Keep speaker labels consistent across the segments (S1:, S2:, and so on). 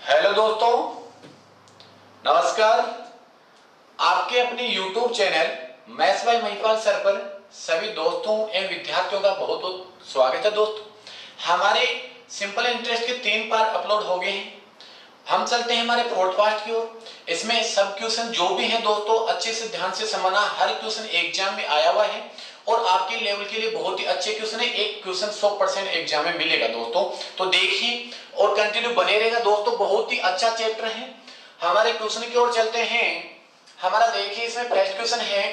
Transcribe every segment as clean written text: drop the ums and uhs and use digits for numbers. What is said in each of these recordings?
S1: Hello दोस्तों, नमस्कार। आपके अपने YouTube channel maths by Mahipal sir पर सभी दोस्तों एवं विद्यार्थियों का बहुत बहुत स्वागत है। दोस्तों, हमारे सिंपल इंटरेस्ट के 3 पार्ट अपलोड हो गए हैं। हम चलते हैं हमारे फोर्थ पार्ट की ओर। इसमें सब क्वेश्चन जो भी हैं दोस्तों अच्छे से ध्यान से समझना। हर क्वेश्चन एग्जाम में आया हुआ है और आपके लेवल के लिए बहुत ही अच्छे क्वेश्चन है। एक क्वेश्चन 100% एग्जाम में मिलेगा दोस्तों, तो देखिए और कंटिन्यू बने रहेगा दोस्तों। बहुत ही अच्छा चैप्टर है। हमारे क्वेश्चन की ओर चलते हैं। हमारा देखिए इसमें फर्स्ट क्वेश्चन है,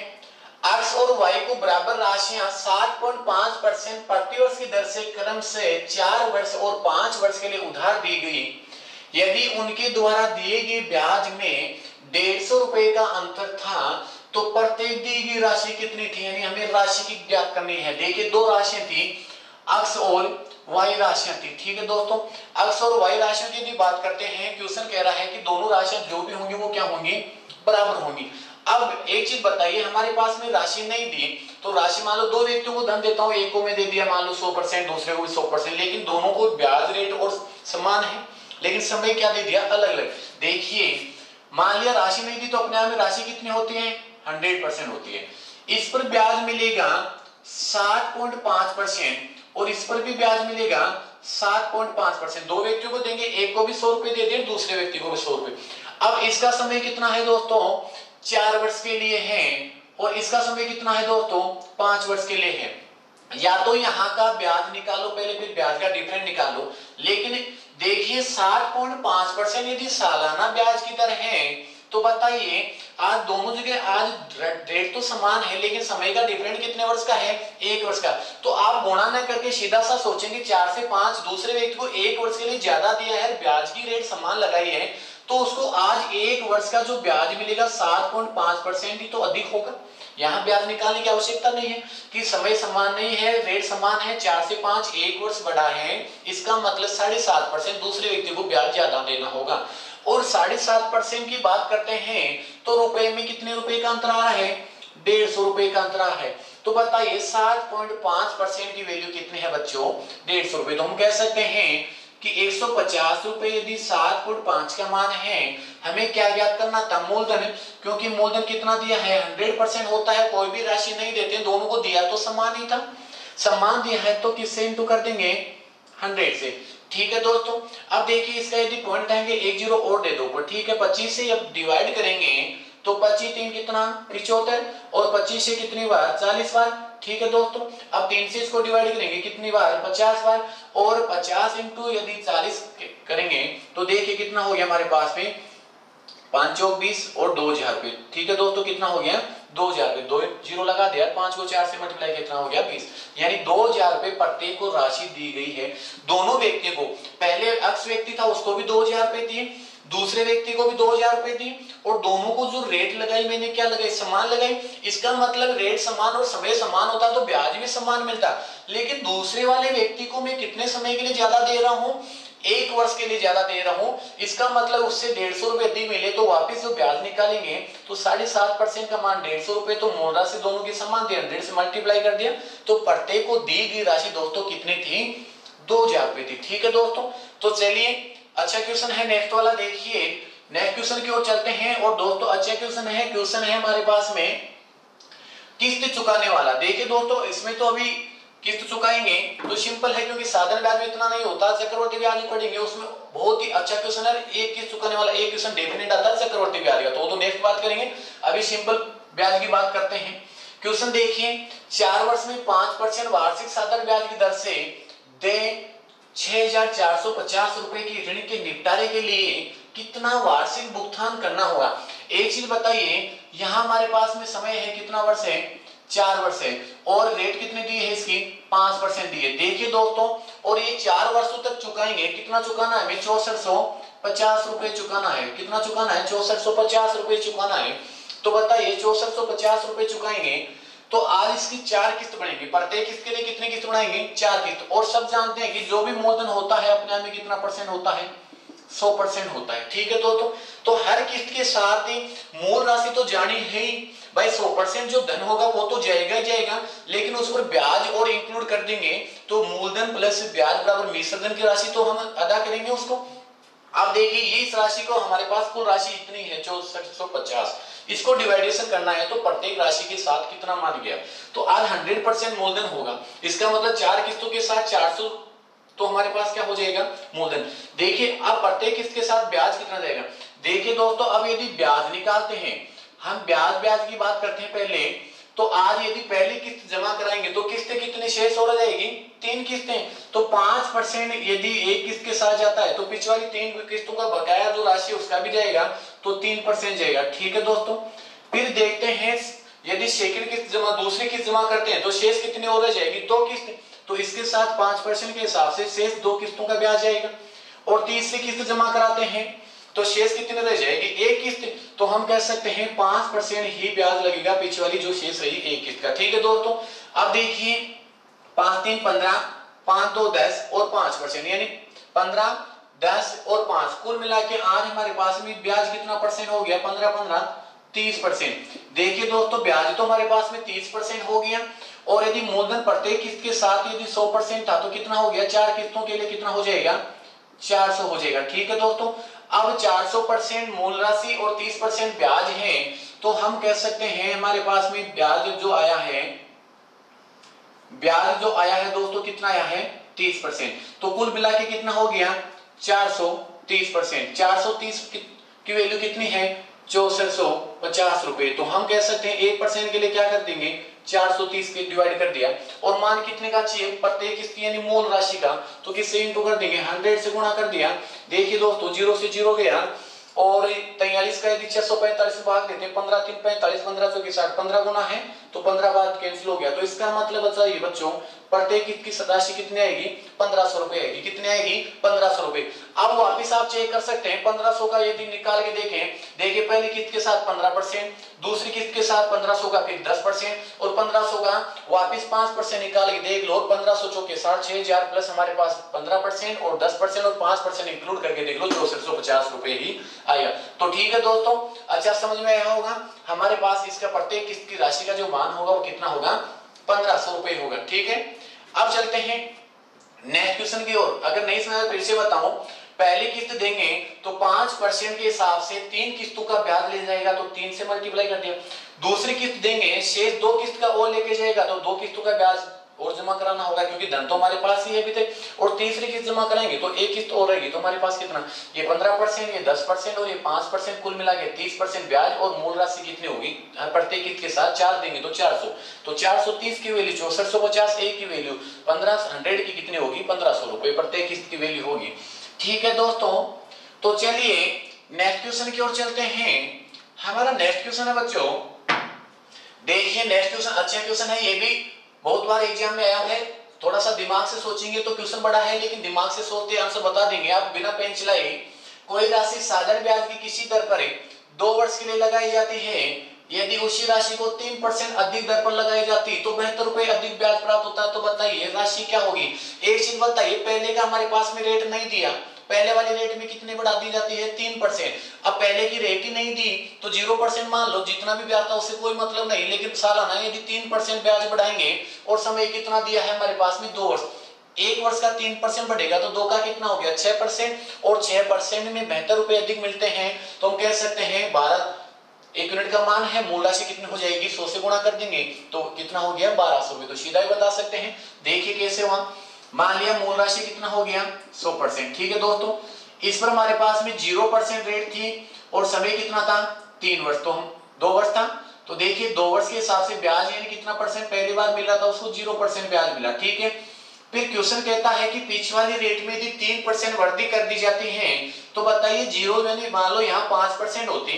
S1: x और y को बराबर राशियां 7.5% प्रतिवर्ष की दर से क्रम से 4 वर्ष और 5 वर्ष के लिए उधार दी गई। यदि उनके द्वारा दिए गए ब्याज में 150 रुपए का अंतर था तो प्रत्येक दी गई राशि कितनी थी, यानी हमें राशि की ज्ञात करनी है। देखिए दो राशियां थी, x और y राशियां थी। ठीक है दोस्तों, x और y राशियों की यदि बात करते हैं, क्वेश्चन कह रहा है कि दोनों राशियां जो भी होंगी वो क्या होंगी, बराबर होंगी। अब एक चीज बताइए, हमारे पास में राशि नहीं दी तो राशि मान लो दो व्यक्तियों को धन देता हूं, एक को मैं दे दिया मान लो 100%, दूसरे को भी 100%, लेकिन दोनों को ब्याज रेट और समान है, लेकिन समय क्या दे दिया, अलग अलग। देखिए मान लिया राशि नहीं दी तो अपने आप में राशि कितनी होती है, 100% होती है। इस पर ब्याज मिलेगा 7.5% और इस पर भी ब्याज मिलेगा 7.5%। दो व्यक्तियों को देंगे, एक को भी 100 रुपए दे दें, दूसरे व्यक्ति को भी 100 रुपए। अब इसका समय कितना है दोस्तों, 4 वर्ष के लिए है और इसका समय कितना है दोस्तों, 5 वर्ष के लिए है। या तो यहाँ का ब्याज निकालो पहले, फिर ब्याज का डिफरेंट निकालो। लेकिन देखिए 7.5% यदि सालाना ब्याज की दर है तो बताइए आज दोनों जगह आज रेट तो समान है, लेकिन समय का डिफरेंट कितने वर्ष का है, 1 वर्ष का। तो आप गुणा न करके सीधा सा सोचेंगे 4 से 5, दूसरे व्यक्ति को 1 वर्ष के लिए ज्यादा दिया है, ब्याज की रेट समान लगाई है, तो उसको आज 1 वर्ष का जो ब्याज मिलेगा 7.5% ही तो अधिक होगा। यहाँ ब्याज निकालने की आवश्यकता नहीं है कि समय समान नहीं है, रेट समान है, 4 से 5 1 वर्ष बढ़ा है, इसका मतलब 7.5% दूसरे व्यक्ति को ब्याज ज्यादा देना होगा। और 7.5% की बात करते हैं तो रुपए में कितने रुपए का अंतर आ रहा है, 150 रुपए का अंतर है। तो बताइए 7.5% की वैल्यू कितनी है बच्चों, 150 रुपए। तो हम कह सकते हैं कि 150 रुपए यदि 7.5 का मान है, हमें क्या ज्ञात करना था, मूलधन। क्योंकि मूलधन कितना दिया है, 100% होता है। कोई भी राशि नहीं देते, दोनों को दिया तो समान ही था, समान दिया है तो किससे इंटू कर देंगे, 100 से। ठीक है दोस्तों, अब देखिए इसका यदि पॉइंट आएंगे 1 जीरो और दे दो, ठीक है 25 से अब डिवाइड करेंगे तो 25 3 कितना 75 और 25 से कितनी बार, 40 बार। ठीक है दोस्तों, अब 3 से इसको डिवाइड करेंगे कितनी बार, 50 बार। और 50 इंटू यदि 40 करेंगे तो देखिए कितना हो गया हमारे पास में, 5 चौक 20 और 2000 रुपए। ठीक है दोस्तों, कितना हो गया 2000 रुपए, 2 जीरो लगा दिया, 5 को 4 से मल्टीप्लाई कितना हो गया 20, यानी 2000 रुपए प्रत्येक को राशि दी गई है। दोनों व्यक्ति को, पहले x व्यक्ति था उसको भी 2000 रुपए दिए, दूसरे व्यक्ति को भी 2000 रुपए दिए, और दोनों को जो रेट लगाई मैंने क्या लगाई, समान लगाई। इसका मतलब रेट समान और समय समान होता तो ब्याज भी समान मिलता। लेकिन दूसरे वाले व्यक्ति को मैं कितने समय के लिए ज्यादा दे रहा हूं, 1 वर्ष के लिए ज्यादा दे रहा हूं। इसका मतलब उससे 150 रुपए अधिक मिले, तो वापिस जो ब्याज निकालेंगे तो 7.5% का मान 150 रुपए, तो मूल राशि दोनों की समान थी, 100 से मल्टीप्लाई कर दिया तो प्रत्येक को दी गई राशि दोस्तों कितनी थी, 2000 रुपए थी। ठीक है दोस्तों, तो चलिए अच्छा क्वेश्चन है नेक्स्ट वाला। देखिए नेक्स्ट क्वेश्चन की ओर चलते हैं और दोस्तों अच्छा क्वेश्चन है हमारे पास में किस्त चुकाने वाला। देखिए दोस्तों इसमें तो अभी किस्त चुकाएंगे तो सिंपल है, क्योंकि साधारण ब्याज में इतना नहीं होता, चक्रवर्ती ब्याज पढ़ेंगे उसमें बहुत ही अच्छा क्वेश्चन है। एक किस्त चुकाने वाला एक क्वेश्चन डेफिनेट आता है चक्रवर्ती ब्याज का, तो नेक्स्ट बात करेंगे। अभी सिंपल ब्याज की बात करते हैं। क्वेश्चन देखिए, 4 वर्ष में 5% वार्षिक साधारण ब्याज की दर से दे 6450 रुपए की ऋण के निपटारे के लिए कितना वार्षिक भुगतान करना होगा। एक चीज बताइए, यहाँ हमारे पास में समय है कितना वर्ष है, 4 वर्ष है, और रेट कितने दिए है इसकी, 5% दिए। देखिए दोस्तों, और ये 4 वर्षों तक चुकाएंगे, कितना चुकाना है हमें, 6450 रुपए चुकाना है। कितना चुकाना है, 6450 रुपए चुकाना है। तो बताइए 6450 रुपए चुकाएंगे तो आज इसकी 4 किस्त बनेगी। प्रत्येक किस्त के लिए कितनी किस्त बनाएंगे, 4 किस्त। और सब जानते हैं कि जो भी मूलधन होता है अपने आप में कितना परसेंट होता है, 100% होता है। ठीक है दोस्तों, तो हर किस्त के साथ ही मूल राशि तो जानी है ही भाई, 100% जो धन होगा वो तो जाएगा ही जाएगा, लेकिन उस पर ब्याज और इंक्लूड कर देंगे तो मूलधन प्लस ब्याज बराबर मिश्र धन की राशि तो हम अदा करेंगे उसको। अब देखिए ये इस राशि को हमारे पास कुल राशि इतनी है 6450, इसको डिवाइडेशन करना है तो प्रत्येक राशि के साथ कितना मान गया, तो आज 100% मूलधन होगा। इसका मतलब 4 किस्तों के साथ 400 तो हमारे पास क्या हो जाएगा मूलधन। देखिए अब प्रत्येक किस्त के साथ ब्याज कितना जाएगा। देखिए दोस्तों अब यदि ब्याज निकालते हैं, हम ब्याज की बात करते हैं पहले, तो आज यदि पहली किस्त जमा कराएंगे तो किस्तें कितनी शेष हो जाएगी 3 किस्तें, तो 5% यदि एक किस्त के साथ जाता है तो पिछली वाली 3 किस्तों का बकाया जो राशि उसका भी जाएगा तो 3% जाएगा। ठीक है दोस्तों, फिर देखते हैं यदि सेकंड किस्त जमा दूसरी किस्त जमा करते हैं तो शेष कितनी हो जाएगी 2 किस्त, तो इसके साथ 5% के हिसाब से शेष 2 किस्तों का ब्याज जाएगा। और तीसरी किस्त जमा कराते हैं तो शेष कितने रह जाएगी 1 किस्त, तो हम कह सकते हैं 5% ही ब्याज लगेगा पिछली वाली जो शेष रही 1 किस्त का। ठीक है दोस्तों, अब देखिए 5 3 15, 5 2 10 और 5% यानी 15 10 और 5 कुल मिला के आज हमारे पास में ब्याज कितना परसेंट हो गया 15 15 30%। देखिए दोस्तों ब्याज तो हमारे पास में 30% हो गया, और यदि मूलधन प्रत्येक किस्त के साथ यदि 100% था तो कितना हो गया 4 किस्तों के लिए कितना हो जाएगा 400 हो जाएगा। ठीक है दोस्तों, अब 400% मूल राशि और 30% ब्याज है, तो हम कह सकते हैं हमारे पास में ब्याज जो आया है दोस्तों कितना आया है 30%, तो कुल मिला के कितना हो गया 430%। 430 की वैल्यू कितनी है 6450 रुपए, तो हम कह सकते हैं 1% के लिए क्या कर देंगे 430 के डिवाइड कर दिया, और मान कितने का चाहिए प्रत्येक किस्त यानी मूल राशि का, तो किससे इंटू कर देंगे 100 से गुणा कर दिया। देखिए दोस्तों 0 से 0 गया, और 43 का यदि 645 से भाग देते हैं 15 3 45 15 चौके 60 15 गुना है तो 15 बाद कैंसिल हो गया, तो इसका मतलब बताइए बच्चों प्रत्येक किस्त की राशि कितनी आएगी 1500 रुपए आएगी। कितनी आएगी 1500 रुपए। अब वापिस आप चेक कर सकते हैं 1500 का यदि निकाल के देखें, देखिए पहली किस्त के साथ 15%, दूसरी किस्त के साथ 1500 का फिर 10% और 1500 का वापिस 5% निकाल के देख लो, 1500 चौके 6000 प्लस हमारे पास 15% और 10% और 5% इंक्लूड करके देख लो 6450 रुपए ही आया। तो ठीक है दोस्तों, अच्छा समझ में आया होगा, हमारे पास इसका प्रत्येक किस्त की राशि का जो मान होगा वो कितना होगा 1500 रुपए होगा। ठीक है, अब चलते हैं नेक्स्ट क्वेश्चन की ओर। अगर नहीं समझ फिर से बताऊं, पहली किस्त देंगे तो 5% के हिसाब से 3 किस्तों का ब्याज ले जाएगा, तो 3 से मल्टीप्लाई कर दिया। दूसरी किस्त देंगे शेष 2 किस्त का और लेके जाएगा तो 2 किस्तों का ब्याज और जमा कराना होगा क्योंकि धन तो हमारे पास ही है अभी तक, और तीसरी किस्त जमा कराएंगे तो 1 किस्त और रहेगी, तो हमारे पास कितना ये 15%, ये 10% और ये 5%, कुल मिला के 30% ब्याज, और मूल राशि कितनी होगी प्रत्येक किस्त के साथ 4 देंगे तो 400, तो 430 की वैल्यू 6450, एक की वैल्यू 100 की कितनी होगी 1500 रुपए प्रत्येक किस्त की वैल्यू होगी। ठीक है दोस्तों, तो चलिए नेक्स्ट क्वेश्चन की ओर चलते हैं। हमारा नेक्स्ट क्वेश्चन है बच्चों, देखिए नेक्स्ट क्वेश्चन अच्छा क्वेश्चन है, ये भी बहुत बार एग्जाम में आया है। थोड़ा सा दिमाग से सोचेंगे तो क्वेश्चन बड़ा है, लेकिन दिमाग से सोचते आंसर बता देंगे आप बिना पेन चलाए। कोई राशि साधारण ब्याज की किसी दर पर 2 वर्ष के लिए लगाई जाती है, यदि उसी राशि को 3% अधिक दर पर लगाई जाती तो 72 रुपए अधिक ब्याज प्राप्त होता है। तो बताइए राशि क्या होगी। एक चीज बताइए, पहले का हमारे पास में रेट नहीं दिया, पहले वाली रेट में कितने बढ़ा दी जाती है 3%, अब पहले की रेट ही नहीं दी तो 0% मान लो, जितना भी ब्याज था उससे कोई मतलब नहीं, लेकिन सालाना यदि 3% ब्याज बढ़ाएंगे और समय कितना दिया है हमारे पास में 2 वर्ष, 1 वर्ष का 3% बढ़ेगा तो 2 का कितना हो गया 6%, और 6% में 72 रुपए अधिक मिलते हैं, तो हम कह सकते हैं 12 1 यूनिट का मान है, मूल राशि कितनी हो जाएगी 100 से गुणा कर देंगे तो कितना हो गया 1200 रुपए, तो सीधा ही बता सकते हैं। देखिए कैसे वहां मान लिया मूल राशि कितना हो गया 100%। ठीक है दोस्तों, इस पर हमारे पास में 0% रेट थी और समय कितना था 3 वर्ष, तो हम 2 वर्ष था, तो देखिए 2 वर्ष के हिसाब से ब्याज यानी कितना परसेंट पहली बार मिल रहा था उसको 0% ब्याज मिला। ठीक है, फिर क्वेश्चन कहता है कि पिछली वाली रेट में यदि 3% वृद्धि कर दी जाती है तो बताइए 0 यानी मान लो यहाँ 5% होती,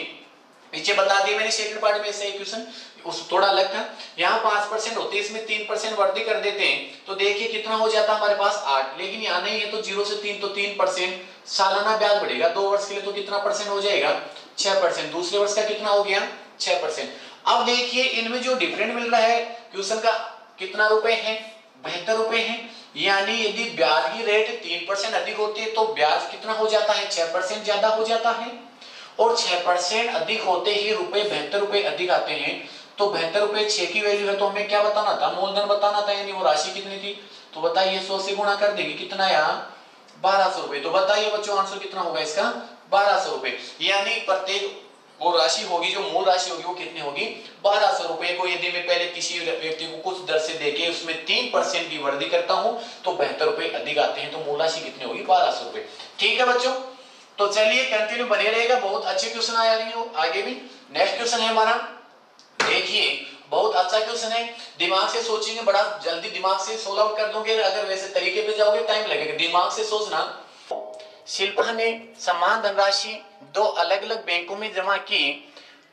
S1: पीछे बता दी मैंने सेकंड पार्ट में से क्वेश्चन उस थोड़ा अलग था, यहाँ 5% होती है इसमें 3% वृद्धि कर देते हैं तो देखिए कितना हो जाता हमारे पास 8, लेकिन यहाँ नहीं है तो 0 से 3 तो 3%, सालाना ब्याज बढ़ेगा 2 वर्ष के लिए तो कितना परसेंट हो जाएगा 6%, दूसरे वर्ष का कितना हो गया 6%। अब देखिए इनमें जो डिफरेंट मिल रहा है क्वेश्चन का कितना रुपए है 72 रुपए है, यानी यदि ब्याज की रेट 3% अधिक होती है तो ब्याज कितना हो जाता है 6% ज्यादा हो जाता है, और 6% अधिक होते ही रुपए 72 रुपए अधिक आते हैं, तो 72 रुपए 6 की वैल्यू है तो हमें क्या बताना था मूलधन बताना था, यानी वो राशि कितनी थी, तो बताइए 100 से गुणा कर देंगे कितना आया 1200 रुपए। तो बताइए बच्चों आंसर कितना होगा इसका, 1200 रुपए। यानी प्रत्येक वो राशि होगी, जो मूल राशि होगी वो कितनी होगी, 1200 रुपए को यदि मैं पहले किसी व्यक्ति को कुछ दर से देके उसमें 3% की वृद्धि करता हूं तो 72 रुपए अधिक आते हैं, तो मूल राशि कितनी होगी, 1200 रुपए। ठीक है बच्चों, तो चलिए कंटिन्यू बने रहेगा, बहुत अच्छे क्वेश्चन आ रही हो आगे भी। नेक्स्ट क्वेश्चन है हमारा, देखिए बहुत अच्छा क्वेश्चन है, दिमाग से सोचेंगे, बड़ा जल्दी दिमाग से सोल्व आउट कर दोगे, अगर वैसे तरीके पे जाओगे टाइम लगेगा, दिमाग से सोचना। शिल्पा ने समान धनराशि दो अलग अलग बैंकों में जमा की,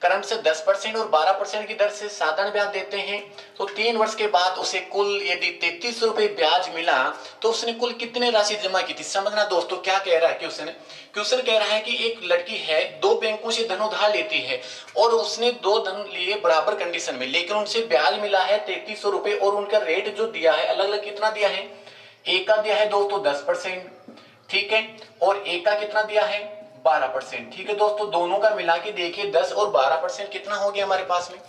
S1: क्रम से 10% और 12% की दर से साधारण ब्याज देते हैं, तो 3 वर्ष के बाद उसे कुल यदि 33 रुपए ब्याज मिला तो उसने कुल कितने राशि जमा की थी। समझना दोस्तों क्या कह रहा है क्वेश्चन कह रहा है कि एक लड़की है, दो बैंकों से धन उधार लेती है और उसने दो धन लिए बराबर कंडीशन में, लेकिन उनसे ब्याज मिला है 3300 रुपए और उनका रेट जो दिया है अलग अलग कितना दिया है, एक का दिया है दोस्तों 10%, ठीक है, और एक का कितना दिया है 12%। ठीक है दोस्तों, दोनों का मिला के देखिए 10 और 12% कितना हो गया हमारे पास में,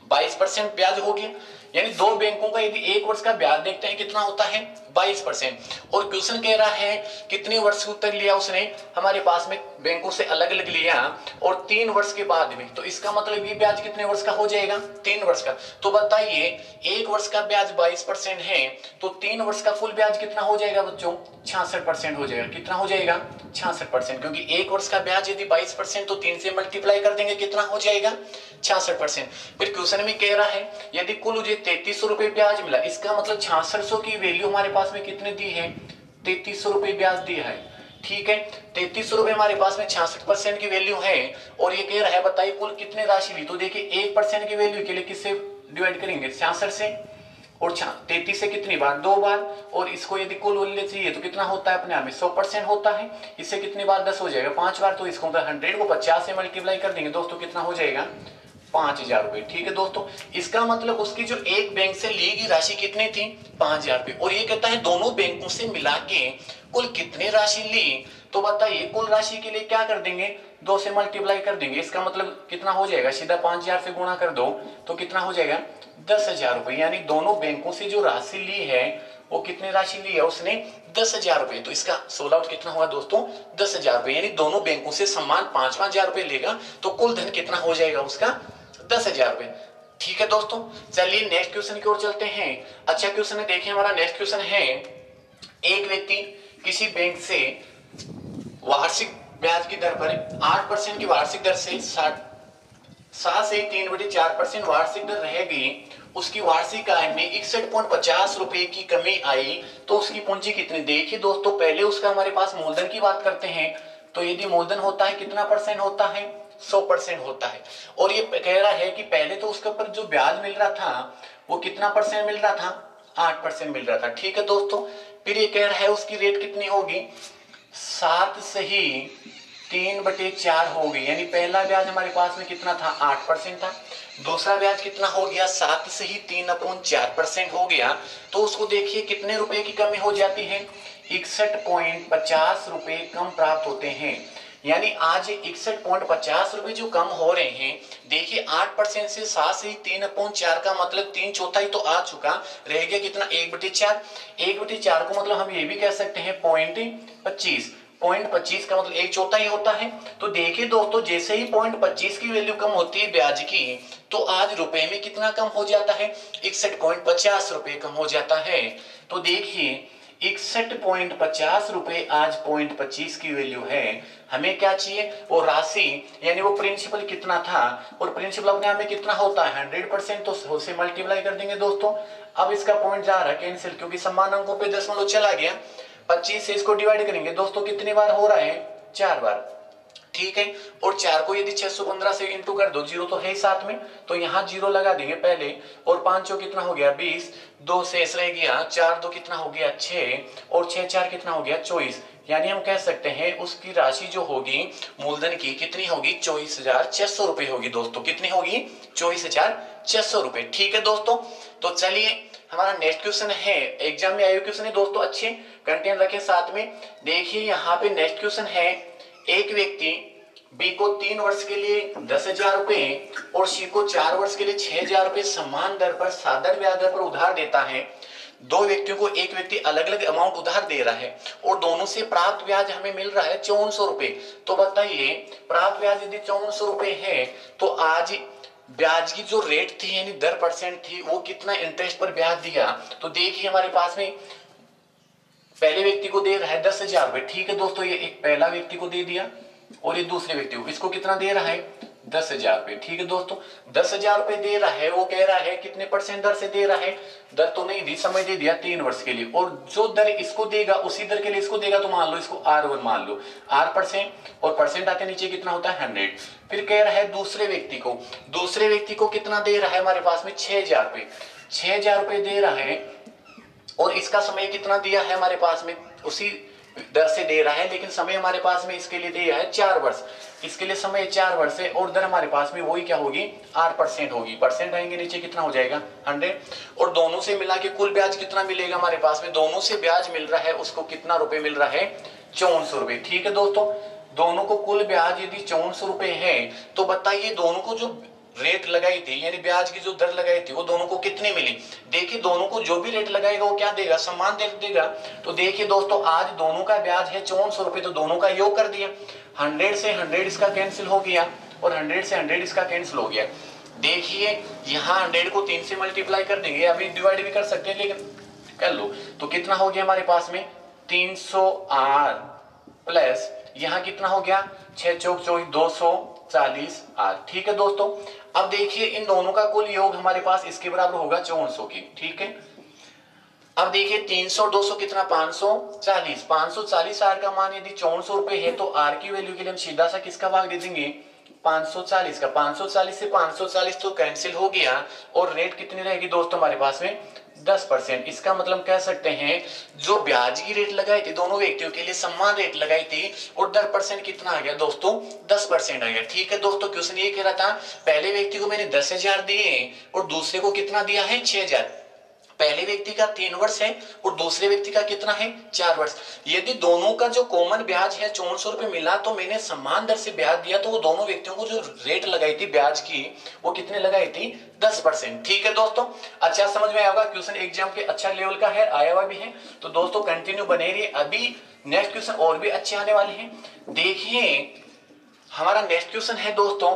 S1: 22% ब्याज हो गया। यानी दो बैंकों का यदि एक वर्ष का ब्याज देखते हैं कितना होता है 22%। और क्वेश्चन कह रहा है कितने वर्ष तक लिया उसने, हमारे पास में बैंकों से अलग अलग लिया और 3 वर्ष के बाद में, तो इसका मतलब ये ब्याज कितने वर्ष का हो जाएगा, 3 वर्ष का। तो बताइए एक वर्ष का ब्याज 22% है, तो 3 वर्ष का कुल ब्याज कितना हो जाएगा बच्चों, 66% हो जाएगा। कितना हो जाएगा 66%, क्योंकि एक वर्ष का ब्याज यदि 22% तो 3 से मल्टीप्लाई कर देंगे कितना हो जाएगा 66%। फिर क्वेश्चन में कह रहा है यदि कुल मुझे 3300 रुपए ब्याज मिला, इसका मतलब 6600 की वैल्यू हमारे पास में कितने दी है, 3300 रुपए ब्याज दिया है। ठीक है, 3300 रुपए हमारे पास में 66% की वैल्यू है और ये कह रहा है बताइए कुल कितने राशि ली, तो देखिए 1% की वैल्यू के लिए किससे डिवाइड करेंगे, 66 से, और 33 से कितनी बार, 2 बार, और इसको यदि कुल वैल्यू चाहिए तो कितना होता है अपने आप में 100% होता है, इससे कितनी बार 10 हो जाएगा 5 बार, तो इसको 100 को 50 से मल्टीप्लाई कर देंगे दोस्तों कितना हो जाएगा 5000 रुपए। ठीक है दोस्तों, इसका मतलब उसकी जो एक बैंक से ली गई राशि कितनी थी 5000 रुपए, और ये कहता है दोनों बैंकों से मिला के कुल कितने राशि ली, तो बताइए कुल राशि के लिए क्या कर देंगे 2 से मल्टीप्लाई कर देंगे, इसका मतलब कितना हो जाएगा, सीधा 5000 से गुणा कर दो तो कितना हो जाएगा 10,000 रुपए। यानी दोनों बैंकों से जो राशि ली है वो कितने राशि ली है उसने 10,000 रुपए, तो इसका सोल्व आउट कितना हुआ दोस्तों 10,000 रुपए। यानी दोनों बैंकों से समान 5,000 रुपए लेगा तो कुल धन कितना हो जाएगा उसका 10,000 रुपए। ठीक है दोस्तों, चलिए नेक्स्ट क्वेश्चन की ओर चलते हैं। अच्छा क्वेश्चन है, देखिए हमारा नेक्स्ट क्वेश्चन है, एक व्यक्ति किसी बैंक से वार्षिक ब्याज की दर पर 8% की वार्षिक दर से 7 से 3/4% वार्षिक दर रह गई, उसकी वार्षिक आय में 61.50 रुपए की कमी आई, तो उसकी पूंजी कितनी। देखिए दोस्तों पहले उसका हमारे पास मूलधन की बात करते हैं, तो यदि मूलधन होता है कितना परसेंट होता है 100% होता है, और ये कह रहा है कि पहले तो उसके ऊपर जो ब्याज मिल रहा था वो कितना परसेंट मिल रहा था 8% मिल रहा था। ठीक है दोस्तों, फिर ये कह रहा है उसकी रेट कितनी होगी 7 सही 3/4 हो गई, यानी पहला ब्याज हमारे पास में कितना था 8% था, दूसरा ब्याज कितना हो गया 7 से ही 3/4% हो गया, तो उसको देखिए कितने रुपए की कमी हो जाती है 61.50 रुपए कम प्राप्त होते हैं। यानी आज 61.50 रुपए जो कम हो रहे हैं, देखिए 8% से 7 से 3/4 का मतलब 3/4 तो आ चुका, रह गया कितना 1/4, 1/4 को मतलब हम ये भी कह सकते हैं 0.25 का मतलब 1/4 होता है। तो देखिए दोस्तों जैसे ही 0.25 की वैल्यू कम होती है ब्याज की, तो आज रुपए में कितना कम हो जाता है 61.50 रुपए कम हो जाता है। तो देखिए 61.50 रुपए आज 0.25 की वैल्यू है, हमें क्या चाहिए वो राशि, यानी वो प्रिंसिपल कितना था, और प्रिंसिपल अपने आप में कितना होता है 100%, तो 100 से मल्टीप्लाई कर देंगे दोस्तों। अब इसका पॉइंट जा रहा है कैंसिल, क्योंकि समान अंकों पे दशमलव चला गया, 25 से इसको डिवाइड करेंगे दोस्तों कितनी बार हो रहा है 4 बार। ठीक है, और 4 को यदि 615 से इंटू कर दो, जीरो तो है साथ में, तो यहाँ जीरो लगा देंगे पहले, और 5 कितना हो गया 20, 2 शेष रह गया, 4 2 कितना हो गया 6, और 6 4 कितना हो गया 24। यानी हम कह सकते हैं उसकी राशि जो होगी मूलधन की कितनी होगी 24,600 रुपए होगी दोस्तों, कितनी होगी 24,600 रुपए। ठीक है दोस्तों, तो चलिए हमारा नेक्स्ट क्वेश्चन है, एग्जाम में आए क्वेश्चन है दोस्तों, अच्छे कंटेंट रखें साथ में। देखिए यहाँ पे नेक्स्ट क्वेश्चन है, एक व्यक्ति बी को 3 वर्ष के लिए 10,000 रुपए और सी को 4 वर्ष के लिए 6,000 रुपए समान दर पर साधारण ब्याज दर पर उधार देता है। दो व्यक्तियों को एक व्यक्ति अलग अलग अमाउंट उधार दे रहा है और दोनों से प्राप्त ब्याज हमें मिल रहा है 5400 रुपए। तो बताइए प्राप्त ब्याज यदि 5400 रुपए है तो आज ब्याज की जो रेट थी यानी दर परसेंट थी वो कितना इंटरेस्ट पर ब्याज दिया। तो देखिए हमारे पास में पहले व्यक्ति को दे रहा है 10,000 रुपए। ठीक है दोस्तों, ये एक पहला व्यक्ति को दे दिया और ये दूसरे व्यक्ति को, इसको कितना दे रहा है 10,000 रुपए। ठीक है दोस्तों, 10,000 रुपए दे रहा है। वो कह रहा है कितने परसेंट दर से दे रहा है, दर तो नहीं दी, समय दे दिया 3 वर्ष के लिए, और जो दर इसको देगा उसी दर के लिए इसको देगा। तो मान लो इसको R1 मान लो, R परसेंट और परसेंट आके नीचे कितना होता है 100। फिर कह रहा है दूसरे व्यक्ति को कितना दे रहा है हमारे पास में 6,000 रुपए, 6,000 रुपए दे रहा है और इसका समय कितना दिया है हमारे पास में उसी दर से दे रहा है, लेकिन समय हमारे पास में इसके लिए दिया है 4 वर्ष, इसके लिए समय 4 वर्ष है और दर हमारे पास में वही क्या होगी R परसेंट होगी। परसेंट आएंगे नीचे कितना हो जाएगा 100 और दोनों से मिला के कुल ब्याज कितना मिलेगा हमारे पास में, दोनों से ब्याज मिल रहा है उसको कितना रुपए मिल रहा है 5400 रुपए। ठीक है दोस्तों, दोनों को कुल ब्याज यदि 5400 रुपए है तो बताइए दोनों को जो रेट लगाई थी यानी ब्याज की जो दर लगाई थी वो दोनों को कितनी मिली। देखिए दोनों को जो भी रेट लगाएगा वो क्या देगा, समान रेट देगा। तो देखिए दोस्तों आज दोनों का ब्याज है 5400 रुपए, तो दोनों का योग कर दिया, 100 से 100 इसका कैंसिल हो गया और 100 से 100 इसका कैंसिल हो गया। देखिए यहाँ 100 को 3 से मल्टीप्लाई कर देंगे, अभी डिवाइड भी कर सकते हैं लेकिन कर लो, तो कितना हो गया हमारे पास में 300R प्लस यहाँ कितना हो गया 6 चौक 240R। ठीक है दोस्तों, अब देखिए इन दोनों का कुल योग हमारे पास इसके बराबर होगा 5400 की। ठीक है, अब देखिए 300 200 कितना 540, 540 R का मान यदि 5400 रुपए है तो R की वैल्यू के लिए हम सीधा सा किसका भाग दे देंगे 540 का। 540 से 540 तो कैंसिल हो गया और रेट कितनी रहेगी दोस्तों हमारे पास में 10%। इसका मतलब कह सकते हैं जो ब्याज की रेट लगाई थी दोनों व्यक्तियों के लिए समान रेट लगाई थी और दर परसेंट कितना आ गया दोस्तों 10% आ गया। ठीक है दोस्तों, क्वेश्चन ये कह रहा था पहले व्यक्ति को मैंने 10,000 दिए और दूसरे को कितना दिया है 6,000। पहले व्यक्ति का 3 वर्ष है और दूसरे व्यक्ति का कितना है 4 वर्ष। यदि दोनों का जो कॉमन ब्याज है 5400 रुपए मिला तो मैंने समान दर से ब्याज दिया, तो वो दोनों व्यक्तियों को जो रेट लगाई थी ब्याज की वो कितने लगाई थी 10%। ठीक है दोस्तों, अच्छा समझ में आएगा, क्वेश्चन एग्जाम के अच्छा लेवल का है, आया हुआ भी है, तो दोस्तों कंटिन्यू बने रहिए, अभी नेक्स्ट क्वेश्चन और भी अच्छे आने वाले हैं। देखिए हमारा नेक्स्ट क्वेश्चन है दोस्तों,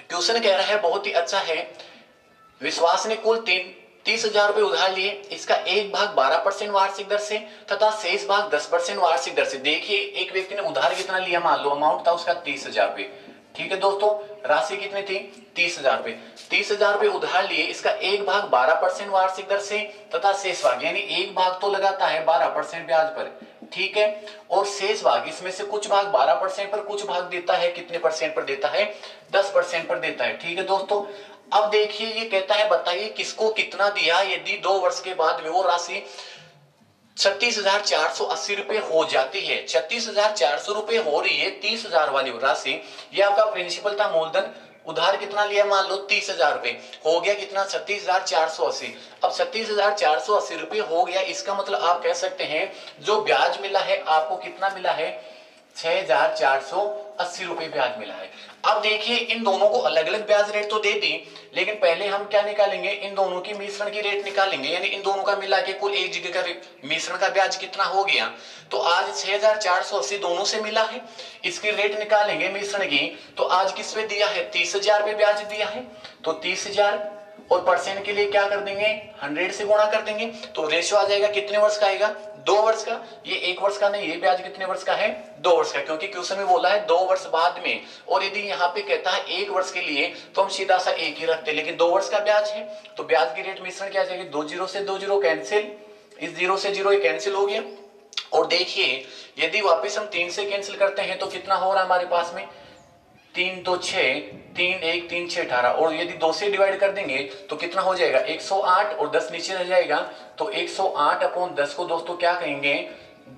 S1: क्वेश्चन कह रहा है बहुत ही अच्छा है, विश्वास ने कुल 30,000 रुपए उधार लिए, इसका एक भाग 12% वार्षिक दर से तथा शेष भाग 10% वार्षिक दर से। देखिए एक व्यक्ति ने उधार कितना लिया, मान लो अमाउंट था उसका 30,000 रुपए। ठीक है दोस्तों, राशि कितनी थी 30,000 रुपए, 30,000 रुपए उधार लिए, इसका एक भाग 12% वार्षिक दर से तथा शेष भाग यानी एक भाग तो लगाता है 12% ब्याज पर, ठीक है, और शेष भाग इसमें से कुछ भाग 12% पर कुछ भाग देता है कितने परसेंट पर देता है 10% पर देता है। ठीक है दोस्तों, अब देखिए ये कहता है बताइए किसको कितना दिया यदि 2 वर्ष के बाद में वो राशि 36,480 रुपए हो जाती है। 36,400 रुपए हो रही है 30,000 वाली राशि, ये आपका प्रिंसिपल था मूलधन, उधार कितना लिया मान लो 30,000 रुपए, हो गया कितना 36,480। अब 36,480 रुपए हो गया, इसका मतलब आप कह सकते हैं जो ब्याज मिला है आपको कितना मिला है 6,480 रुपए ब्याज मिला है। अब देखिए इन दोनों को अलग अलग ब्याज रेट तो दे दी, लेकिन पहले हम क्या निकालेंगे इन दोनों की मिश्रण की रेट निकालेंगे, यानी इन दोनों का मिला के कुल एक जगह का मिश्रण का ब्याज कितना हो गया। तो आज 6,480 दोनों से मिला है, इसकी रेट निकालेंगे मिश्रण की, तो आज किस पे दिया है 30,000 पे ब्याज दिया है, तो 30,000 और परसेंट के लिए क्या कर देंगे 100 से गुणा कर देंगे, तो रेशियो आ जाएगा कितने वर्ष का आएगा 2 वर्ष का। ये 1 वर्ष का नहीं, ये ब्याज कितने वर्ष का है 2 वर्ष का, क्योंकि क्वेश्चन में बोला है 2 वर्ष बाद में, और यदि यहाँ पे कहता है 1 वर्ष के लिए तो हम सीधा सा 1 ही रखते, लेकिन 2 वर्ष का ब्याज है तो ब्याज की रेट मिश्रण क्या जाएगी 2 0 से 2 0 कैंसिल, इस 0 से 0 कैंसिल हो गया। और देखिए यदि वापिस हम 3 से कैंसिल करते हैं तो कितना हो रहा है हमारे पास में 3 2 6, 3 1 3 6 18, और यदि 2 से डिवाइड कर देंगे तो कितना हो जाएगा 108 और 10 नीचे रह जाएगा, तो 108 अपॉन 10 को दोस्तों क्या कहेंगे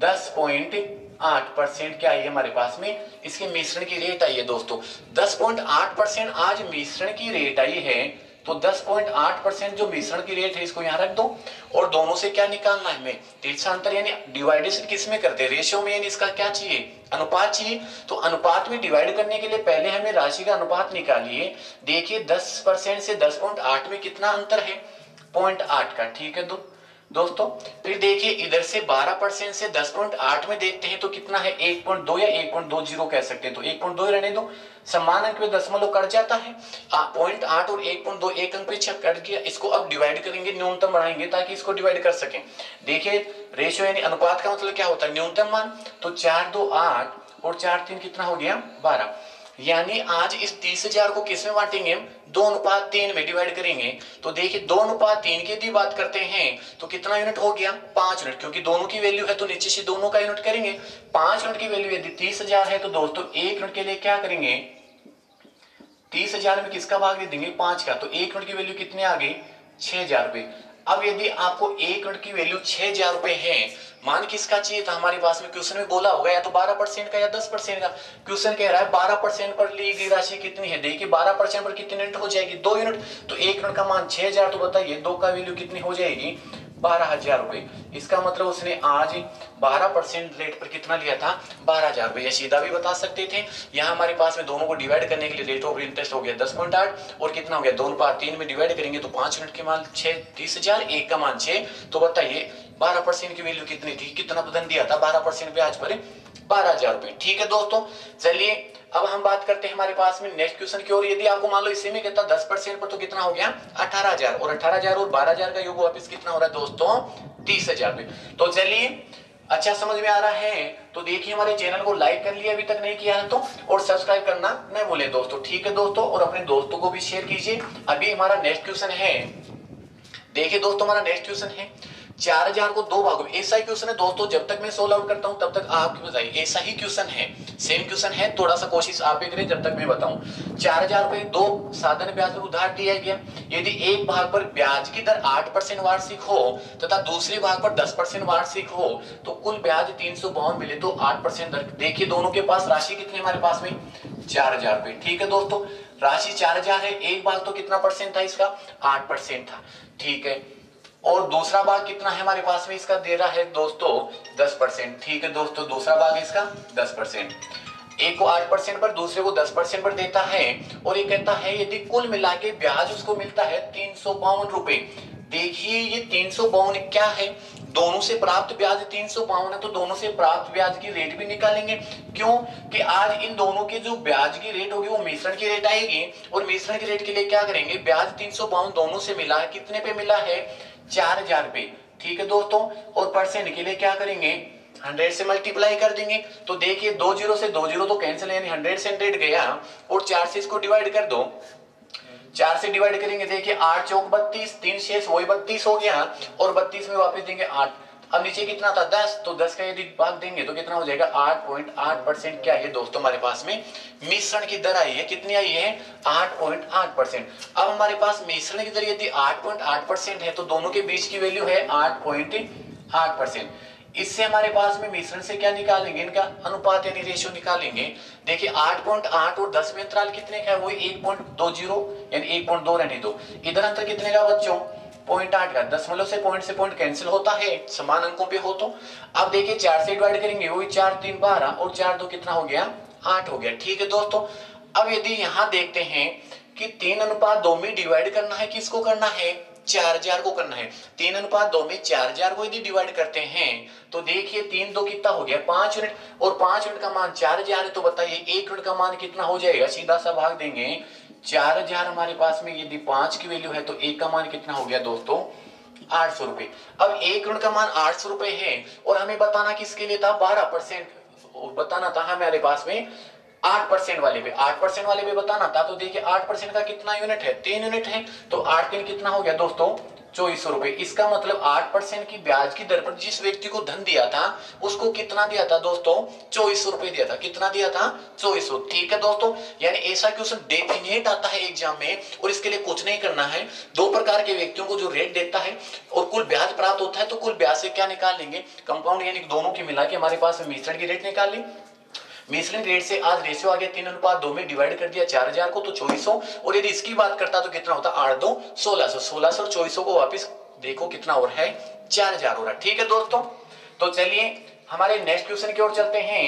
S1: 10.8% क्या आई हमारे पास में इसके मिश्रण की रेट आई है दोस्तों। 10.8% आज मिश्रण की रेट आई है, तो 10.8% जो मिश्रण की रेट है इसको यहाँ रख दो, और दोनों से क्या निकालना है हमें तीर्थांतर, यानी डिवाइडेशन किस में करते हैं रेशियो में, यानी इसका क्या चाहिए अनुपात चाहिए। तो अनुपात में डिवाइड करने के लिए पहले हमें राशि का अनुपात निकालिए। देखिए 10% से 10.8 में कितना अंतर है 0.8 का, ठीक है दोस्तों फिर देखिए इधर से 12% से 10.8 में देखते हैं तो कितना है 1.2 या 1.20 कह सकते हैं, तो 1.2 रहने दो, समान अंक में दशमलव कट जाता है। 0.8 और 1.2 एक अंक पे कट गया, इसको अब डिवाइड करेंगे, न्यूनतम बढ़ाएंगे ताकि इसको डिवाइड कर सकें। देखिए रेशियो यानी अनुपात का मतलब क्या होता है, न्यूनतम मान, तो 4 2 8 और 4 3 कितना हो गया 12, यानी आज इस 30,000 को किस में बांटेंगे हम, 2:3 में डिवाइड करेंगे। तो देखिए 2:3 की यदि बात करते हैं तो कितना यूनिट हो गया 5 यूनिट, क्योंकि दोनों की वैल्यू है तो नीचे से दोनों का यूनिट करेंगे। 5 यूनिट की वैल्यू यदि 30,000 है तो दोस्तों 1 यूनिट के लिए क्या करेंगे, 30,000 में किसका भाग दे देंगे 5 का, तो 1 यूनिट की वैल्यू कितने आ गई 6,000 रुपए। अब यदि आपको 1 यूनिट की वैल्यू 6,000 रुपए है, मान किसका चाहिए था, हमारे पास में क्वेश्चन में बोला होगा या तो 12% का या 10% का। क्वेश्चन कह रहा है 12% पर ली गई राशि कितनी है, देखिए 12% पर कितनी यूनिट हो जाएगी 2 यूनिट, तो 1 यूनिट का मान 6,000, तो बताइए 2 का वैल्यू कितनी हो जाएगी 12,000 रुपए। इसका मतलब उसने आज 12% रेट पर कितना लिया था 12,000 रुपए, या सीधा भी बता सकते थे। यहाँ हमारे पास में दोनों को डिवाइड करने के लिए रेट ऑफ इंटरेस्ट हो गया 10.8 और कितना हो गया 2:3 में डिवाइड करेंगे तो 5 यूनिट के मान 30,000, 1 का मान 6, तो बताइए 12% की वैल्यू कितनी थी, कितना धन दिया था 12% ब्याज पर 12,000 रुपए। ठीक है दोस्तों, चलिए अब हम बात करते हैं हमारे पास में नेक्स्ट क्वेश्चन की ओर। यदि आपको मान लो इसी में कहता 10% पर तो कितना हो गया 18,000, और 18,000 और 12,000 का योग वापस कितना हो रहा है दोस्तों 30,000 रुपए। तो चलिए अच्छा समझ में आ रहा है तो देखिए हमारे चैनल को लाइक कर लिया अभी तक नहीं किया है तो, और सब्सक्राइब करना न भूलें दोस्तों। ठीक है दोस्तों, और अपने दोस्तों को भी शेयर कीजिए। अभी हमारा नेक्स्ट क्वेश्चन है, देखिए दोस्तों हमारा नेक्स्ट क्वेश्चन है 4,000 को 2 भागों में, ऐसा ही क्वेश्चन है दोस्तों, जब तक मैं सोल्व आउट करता हूं तब तक आपकी बताइए, ऐसा ही क्वेश्चन है, सेम क्वेश्चन है, थोड़ा सा कोशिश आप भी करें जब तक मैं बताऊं। 4,000 रुपए 2 साधन ब्याज पर उधार दिया गया, यदि एक भाग पर ब्याज की दर 8% वार्षिक हो तथा दूसरे भाग पर 10% वार्षिक हो तो कुल ब्याज 352 मिले तो 8% दर। देखिए दोनों के पास राशि कितनी हमारे पास में 4,000 रुपए। ठीक है दोस्तों, राशि 4,000 है, एक भाग तो कितना परसेंट था इसका 8% था। ठीक है, और दूसरा भाग कितना है हमारे पास में इसका दे रहा है दोस्तों 10%। ठीक है दोस्तों, दूसरा भाग इसका 10%, एक को 8% पर दूसरे को 10% पर देता है, और ये कहता है यदि कुल मिला के ब्याज उसको मिलता है 352 रुपए। देखिए ये 352 क्या है, दोनों से प्राप्त ब्याज 352 है तो दोनों से प्राप्त ब्याज की रेट भी निकालेंगे। क्यों कि आज इन दोनों के जो ब्याज की रेट होगी वो मिश्रण की रेट आएगी, और मिश्रण की रेट के लिए क्या करेंगे, ब्याज 352 दोनों से मिला है, कितने पे मिला है 4,000 पे। ठीक है दोस्तों, और परसेंट के लिए क्या करेंगे 100 से मल्टीप्लाई कर देंगे। तो देखिए 2 जीरो से 2 जीरो तो कैंसिल, यानी 100 से 100 गया, और 4 से इसको डिवाइड कर दो, 4 से डिवाइड करेंगे, देखिए 8 चौक 32, 3 शेष वही 32 हो गया, और 32 में वापस देंगे 8। अब नीचे कितना था 10, तो 10 का यदि भाग देंगे तो कितना हो जाएगा 8.8%। क्या है दोस्तों हमारे पास में मिश्रण की दर आई है, कितनी आई है 8.8%। अब हमारे पास मिश्रण की दर यदि 8.8% है तो दोनों के बीच की वैल्यू है 8.8%। इससे हमारे पास में मिश्रण से क्या निकालेंगे, इनका अनुपात यानी रेशियो निकालेंगे। देखिए 8.8 और 10 में अंतराल कितने का है, वही 1.20 यानी 1.2 रहने दो। इधर अंतर कितने का बच्चों 0.8 का, दशमलव से पॉइंट कैंसिल होता है समान अंकों पे हो तो। अब देखिए 4 से डिवाइड करेंगे, वही 4 3 12 और 4 2 कितना हो गया 8 हो गया। ठीक है दोस्तों, अब यदि यहां देखते हैं कि 3:2 में डिवाइड करना है, किसको करना है 4,000 को करना है। 3:2 में 4,000 को यदि डिवाइड करते हैं तो देखिए 3 2 कितना हो गया 5 यूनिट, और 5 यूनिट का मान 4,000 है, तो बताइए 1 यूनिट का मान कितना हो जाएगा, सीधा सा भाग देंगे 4,000 हमारे पास में यदि 5 की वैल्यू है तो 1 का मान कितना हो गया दोस्तों 800 रुपए। अब 1 यूनिट का मान 800 रुपए है, और हमें बताना किसके लिए था 12%, बताना था हमारे पास में 8% वाले पे, 8% वाले पे बताना था। तो देखिए 8% का कितना यूनिट है 3 यूनिट है, तो 8 3 कितना हो गया दोस्तों 2400 रुपए। इसका मतलब 8% की ब्याज की दर पर जिस व्यक्ति को धन दिया था उसको कितना दिया था दोस्तों 2400 रुपए दिया था, कितना दिया था 2400। ठीक है दोस्तों, यानी ऐसा क्वेश्चन डेफिनेट आता है एग्जाम में, और इसके लिए कुछ नहीं करना है, 2 प्रकार के व्यक्तियों को जो रेट देता है और कुल ब्याज प्राप्त होता है, तो कुल ब्याज से क्या निकाल लेंगे कंपाउंड, यानी दोनों की मिला के हमारे पास मिश्रण की रेट निकाल ली। मिश्रण रेट से आज रेशियो आ गया 3:2 में डिवाइड कर दिया 4,000 को तो 2400, और यदि इसकी बात करता तो कितना होता 8 2 1600, 1600 और 2400 को वापस देखो कितना और है 4,000 हो रहा है। ठीक है दोस्तों, तो चलिए हमारे नेक्स्ट क्वेश्चन की ओर चलते हैं।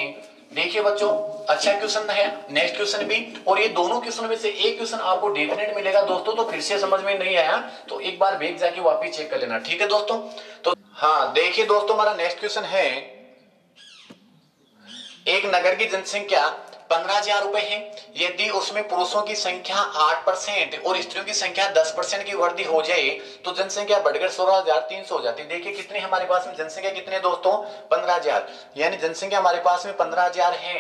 S1: देखिए बच्चों, अच्छा क्वेश्चन है, नेक्स्ट क्वेश्चन भी, और ये दोनों क्वेश्चन में से एक क्वेश्चन आपको डेफिनेट मिलेगा दोस्तों। तो फिर से समझ में नहीं आया तो एक बार बैक जाके वापस चेक कर लेना, ठीक है दोस्तों। तो हाँ देखिए दोस्तों, हमारा नेक्स्ट क्वेश्चन है, एक नगर की जनसंख्या 15,000 रुपए है, यदि उसमें पुरुषों की संख्या 8% और स्त्रियों की संख्या 10% की वृद्धि हो जाए तो जनसंख्या बढ़कर 16,300 हो जाती है। देखिए कितने हमारे पास में जनसंख्या कितने है दोस्तों, 15,000, यानी जनसंख्या हमारे पास में 15,000 है।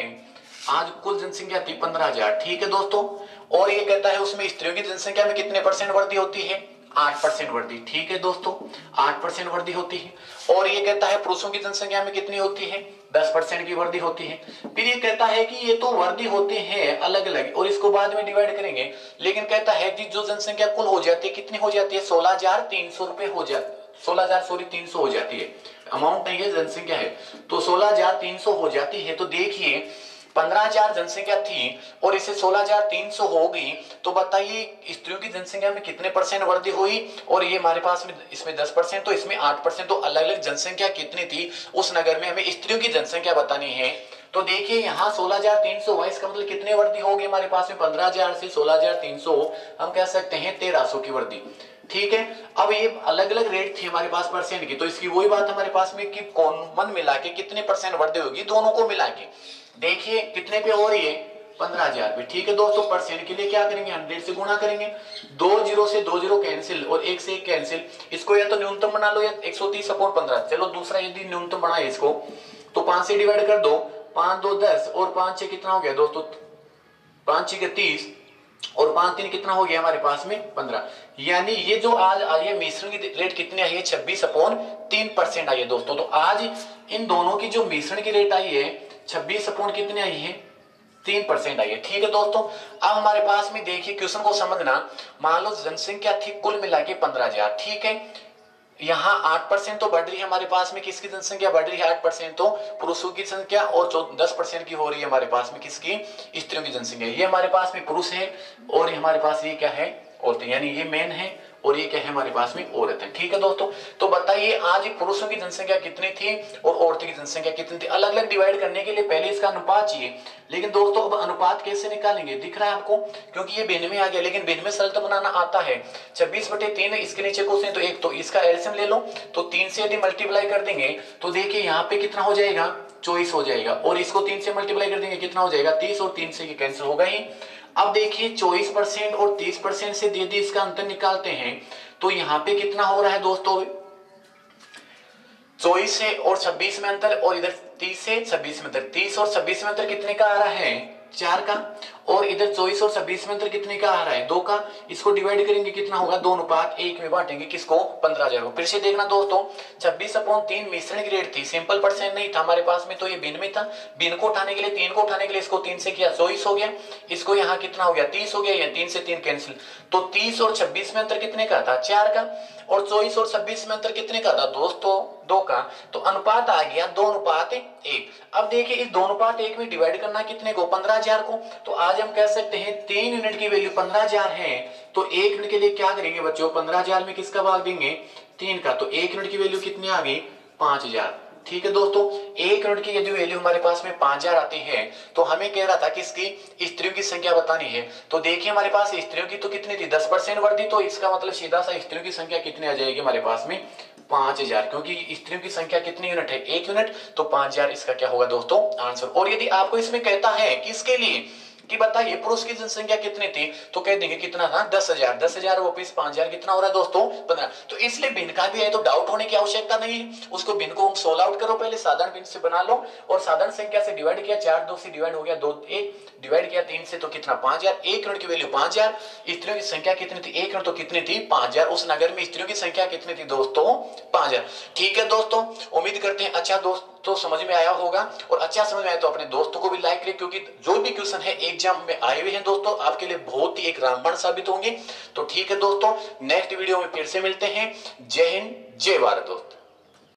S1: आज कुल जनसंख्या थी 15,000, ठीक है दोस्तों। और ये कहता है उसमें स्त्रियों की जनसंख्या में कितने परसेंट वृद्धि होती है, 8% वृद्धि, ठीक है दोस्तों, 8% वृद्धि होती है। और ये कहता है पुरुषों की जनसंख्या में कितनी होती है, 10% की वृद्धि होती है। फिर ये कहता है कि ये तो वृद्धि होती है अलग अलग और इसको बाद में डिवाइड करेंगे, लेकिन कहता है कि जो जनसंख्या कुल हो जाती है कितनी हो जाती है, 16,300 रुपए हो जाती, 16,300 हो जाती है, अमाउंट नहीं है जनसंख्या है, तो 16,300 हो जाती है। तो देखिए 15,000 जनसंख्या थी और इसे 16,300 हो गई, तो बताइए स्त्रियों की जनसंख्या में कितने परसेंट वृद्धि हुई, और ये हमारे पास में इसमें 10% तो इसमें 8%, तो अलग अलग जनसंख्या कितनी थी उस नगर में, हमें स्त्रियों की जनसंख्या बतानी है। तो देखिए यहाँ 16,300 हुआ, इसका मतलब कितने वृद्धि होगी हमारे पास में, 15,000 से 16,300 हम कह सकते हैं 1,300 की वृद्धि, ठीक है। अब ये अलग अलग रेट थे हमारे पास परसेंट की, तो इसकी वही बात हमारे पास में कि कॉमन मिला के कितने परसेंट वृद्धि होगी दोनों को मिला के। देखिए कितने पे हो रही है, 15,000 पे, ठीक है दोस्तों। परसेंट के लिए क्या करेंगे, 100 से गुणा करेंगे, 2 जीरो से 2 जीरो कैंसिल और 1 से 1 कैंसिल, इसको या तो न्यूनतम बना लो या 130/15। चलो दूसरा यदि न्यूनतम बनाए इसको तो 5 से डिवाइड कर दो, 5 2 10 और 5 6 कितना हो गया दोस्तों, 5 6 30 और 5 3 कितना हो गया हमारे पास में 15। यानी ये जो आज आई है मिश्रण की रेट कितनी आई है, 26/3% आई है दोस्तों। तो आज इन दोनों की जो मिश्रण की रेट आई है 26 कितने आई है, 3% आई है, ठीक है दोस्तों। अब हमारे पास में देखिए क्वेश्चन को समझना, मान लो जनसंख्या थी कुल मिला के 15,000, ठीक है। यहाँ 8% तो बढ़ रही है हमारे पास में, किसकी जनसंख्या बढ़ रही है, 8% तो पुरुषों की संख्या, और 10% की हो रही है हमारे पास में किसकी, स्त्रियों की जनसंख्या। ये हमारे पास में पुरुष है और हमारे पास ये क्या है, औरतें, यानी ये मेन है और ये क्या है हमारे पास में औरत है, ठीक है दोस्तों। तो बताइए आज पुरुषों की जनसंख्या कितनी थी और औरतों की जनसंख्या कितनी थी। अलग अलग डिवाइड करने के लिए पहले इसका अनुपात चाहिए, लेकिन दोस्तों अब अनुपात कैसे निकालेंगे, दिख रहा है आपको, क्योंकि ये भिन्न में आ गया, लेकिन भिन्न में सरल तो बनाना आता है। 26/3 इसके नीचे कोसें तो 1, तो इसका एलसीएम ले लो, तो 3 से यदि मल्टीप्लाई कर देंगे तो देखिए यहाँ पे कितना हो जाएगा, 24 हो जाएगा, और इसको 3 से मल्टीप्लाई कर देंगे कितना हो जाएगा, 30, और 3 से ये कैंसिल होगा ही। अब देखिए 24% और 30% से यदि इसका अंतर निकालते हैं तो यहाँ पे कितना हो रहा है दोस्तों, 24 से और 26 में अंतर, और इधर 30 से 26 में अंतर, 30 और 26 में अंतर कितने का आ रहा है, 4 का, और इधर 24 और 26 में अंतर कितने का आ रहा है, 2 का। इसको डिवाइड करेंगे कितना होगा, 2:1 में बांटेंगे किसको, 15,000 को। फिर से देखना दोस्तों 26/3 मिश्रण की रेट थी, सिंपल परसेंट नहीं था हमारे पास में, तो ये भिन्न में था, भिन्न को उठाने के लिए 3 को उठाने के लिए इसको 3 से किया 24 हो गया, इसको यहाँ कितना हो गया 30 हो गया, या 3 से 3 कैंसिल, तो 30 और 26 में अंतर कितने का था, 4 का, और 24 और 26 में अंतर कितने का था दोस्तों, 2 का। तो अनुपात आ गया 2:1। अब देखिए इस 2:1 में डिवाइड करना कितने को, 15,000 को। तो आज हम कह सकते हैं 3 यूनिट की वैल्यू 15,000 है, तो 1 यूनिट के लिए क्या करेंगे बच्चों, 15,000 में किसका भाग देंगे, 3 का, तो 1 यूनिट की वैल्यू कितनी आ गई, 5,000, ठीक है दोस्तों। 1 यूनिट की यदि वैल्यू हमारे पास में 5,000 आती है, तो हमें कह रहा था कि इसकी स्त्रियों की संख्या बतानी है। तो देखिए हमारे पास स्त्रियों की तो कितनी थी, 10% वृद्धि, तो इसका मतलब सीधा सा स्त्रियों की संख्या कितनी आ जाएगी हमारे पास में, 5,000, क्योंकि स्त्रियों की संख्या कितनी यूनिट है, 1 यूनिट, तो 5,000 इसका क्या होगा दोस्तों आंसर। और यदि आपको इसमें कहता है किसके लिए कि बताइए पुरुष की जनसंख्या कितनी थी, तो कह देंगे कितना था, 10,000, 10,000 वापिस 5,000 कितना हो रहा है दोस्तों, 15। तो इसलिए भिन्न का भी है तो डाउट होने की आवश्यकता नहीं है, उसको भिन्न को सोल्व आउट करो, पहले साधारण भिन्न से बना लो, और साधारण संख्या से डिवाइड किया, 4 2 से डिवाइड हो गया, 2 1 डिवाइड किया 3 से, तो कितना 5,000। 1 यूनिट की वैल्यू 5,000, स्त्रियों की संख्या कितनी थी, 1 यूनिट तो कितनी थी, 5,000। उस नगर में स्त्रियों की संख्या कितनी थी दोस्तों, 5,000। ठीक है दोस्तों, उम्मीद करते हैं अच्छा दोस्तों समझ में आया होगा, और अच्छा समझ में आया तो अपने दोस्तों को भी लाइक करें, क्योंकि जो भी क्वेश्चन है एग्जाम में आए हुए हैं दोस्तों आपके लिए बहुत ही एक रामबाण साबित होंगे। तो ठीक है दोस्तों, नेक्स्ट वीडियो में फिर से मिलते हैं। जय हिंद, जय भारत दोस्तों।